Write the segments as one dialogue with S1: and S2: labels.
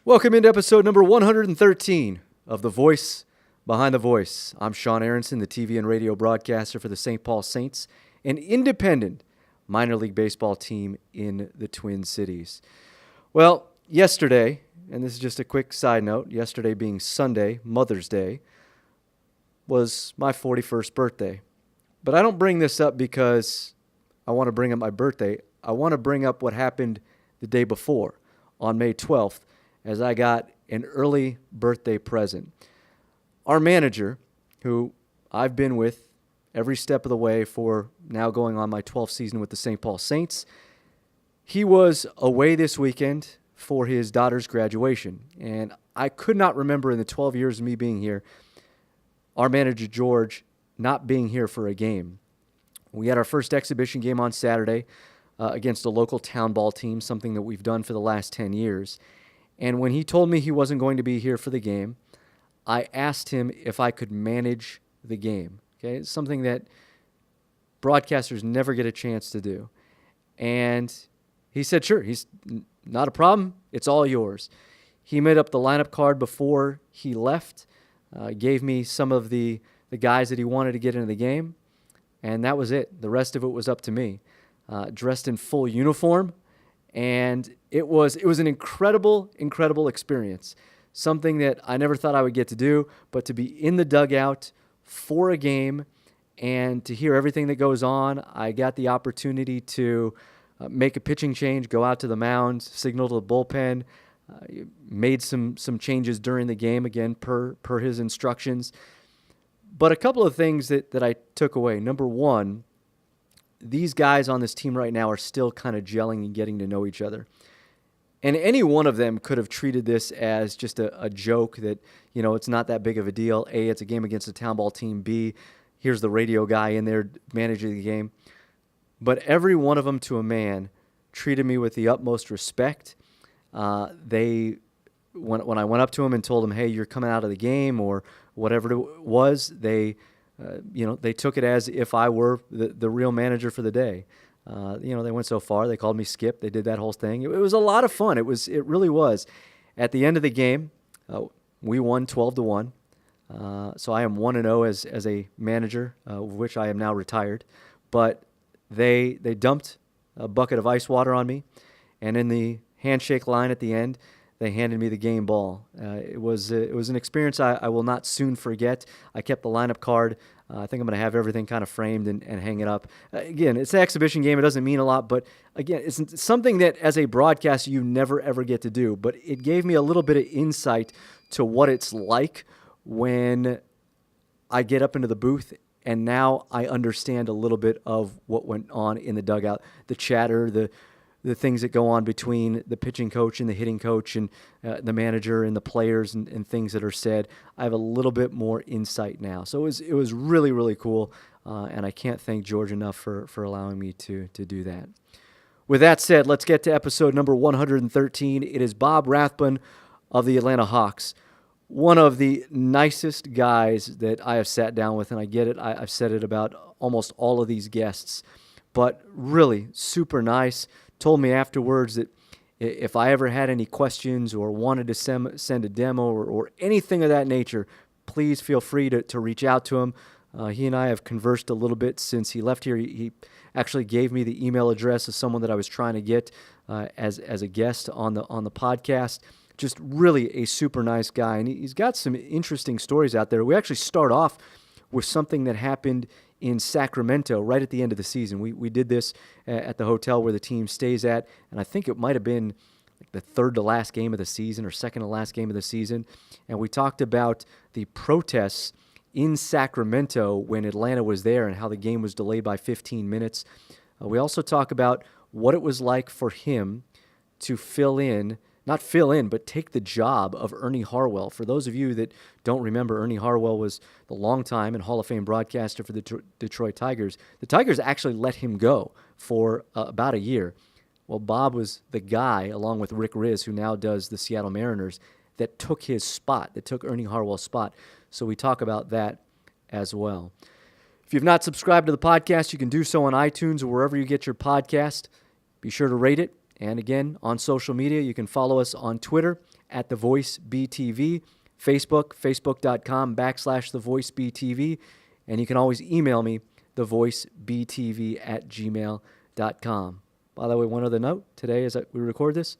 S1: Welcome into episode number 113 of The Voice Behind the Voice. I'm Sean Aronson, the TV and radio broadcaster for the St. Paul Saints, an independent minor league baseball team in the Twin Cities. Well, yesterday, and this is just a quick side note, yesterday being Sunday, Mother's Day, was my 41st birthday. But I don't bring this up because I want to bring up my birthday. I want to bring up what happened the day before, on May 12th, as I got an early birthday present. Our manager, who I've been with every step of the way for now going on my 12th season with the St. Paul Saints, he was away this weekend for his daughter's graduation. And I could not remember in the 12 years of me being here, our manager, George, not being here for a game. We had our first exhibition game on Saturday against a local town ball team, something that we've done for the last 10 years. And when he told me he wasn't going to be here for the game, I asked him if I could manage the game. Okay, it's something that broadcasters never get a chance to do. And he said, sure, he's not a problem. It's all yours. He made up the lineup card before he left, gave me some of the guys that he wanted to get into the game, and that was it. The rest of it was up to me. Dressed in full uniform, and it was an incredible experience. Something that I never thought I would get to do, but to be in the dugout for a game and to hear everything that goes on. I got the opportunity to make a pitching change, go out to the mound, signal to the bullpen, made some changes during the game, again, per his instructions. But a couple of things that I took away. Number one, these guys on this team right now are still kind of gelling and getting to know each other. And any one of them could have treated this as just a joke that, it's not that big of a deal. A, it's a game against a town ball team. B, here's the radio guy in there managing the game. But every one of them, to a man, treated me with the utmost respect. When I went up to them and told them, hey, you're coming out of the game or whatever it was, they took it as if I were the real manager for the day. They went so far. They called me Skip. They did that whole thing. It was a lot of fun. It really was. At the end of the game, we won 12-1. So I am 1-0 as a manager, of which I am now retired. But they dumped a bucket of ice water on me, and in the handshake line at the end, they handed me the game ball. It was an experience I will not soon forget. I kept the lineup card. I think I'm going to have everything kind of framed and hang it up. Again, it's an exhibition game. It doesn't mean a lot, but again, it's something that as a broadcaster you never ever get to do. But it gave me a little bit of insight to what it's like when I get up into the booth, and now I understand a little bit of what went on in the dugout, the chatter, the things that go on between the pitching coach and the hitting coach and the manager and the players and things that are said. I have a little bit more insight now. So it was really, really cool, and I can't thank George enough for allowing me to do that. With that said, let's get to episode number 113. It is Bob Rathbun of the Atlanta Hawks, one of the nicest guys that I have sat down with, and I get it. I've said it about almost all of these guests, but really super nice. Told me afterwards that if I ever had any questions or wanted to send a demo or anything of that nature, please feel free to reach out to him. He and I have conversed a little bit since he left here. He actually gave me the email address of someone that I was trying to get as a guest on the podcast. Just really a super nice guy, and he's got some interesting stories out there. We actually start off with something that happened in Sacramento right at the end of the season. We did this at the hotel where the team stays at, and I think it might have been like the third to last game of the season or second to last game of the season. And we talked about the protests in Sacramento when Atlanta was there and how the game was delayed by 15 minutes. We also talk about what it was like for him to but take the job of Ernie Harwell. For those of you that don't remember, Ernie Harwell was the longtime and Hall of Fame broadcaster for the Detroit Tigers. The Tigers actually let him go for about a year. Well, Bob was the guy, along with Rick Riz, who now does the Seattle Mariners, that took his spot, that took Ernie Harwell's spot. So we talk about that as well. If you've not subscribed to the podcast, you can do so on iTunes or wherever you get your podcast. Be sure to rate it. And again, on social media, you can follow us on Twitter at The Voice BTV, Facebook, facebook.com/TheVoiceBTV, and you can always email me, thevoicebtv@gmail.com. By the way, one other note, today as we record this,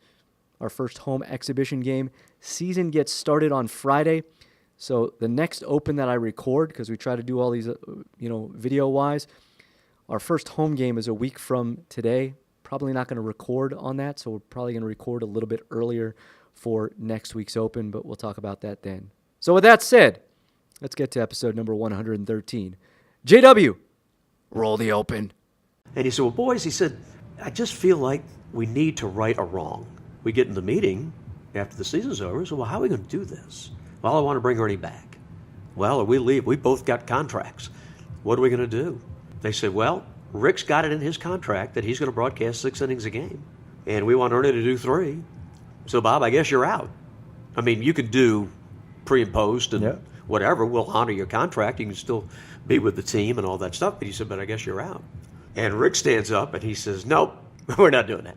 S1: our first home exhibition game season gets started on Friday. So the next open that I record, because we try to do all these, video-wise, our first home game is a week from today. Probably not going to record on that, so we're probably going to record a little bit earlier for next week's open, but we'll talk about that then. So with that said, let's get to episode number 113. JW, roll the open.
S2: And he said, well, boys, he said, I just feel like we need to right a wrong. We get in the meeting after the season's over. So, well, how are we going to do this? Well, I want to bring Ernie back. Well, or we leave. We both got contracts. What are we going to do? They said, well, Rick's got it in his contract that he's going to broadcast 6 innings a game. And we want Ernie to do 3. So, Bob, I guess you're out. I mean, you could do pre and post and whatever. We'll honor your contract. You can still be with the team and all that stuff. But he said, but I guess you're out. And Rick stands up and he says, nope, we're not doing that.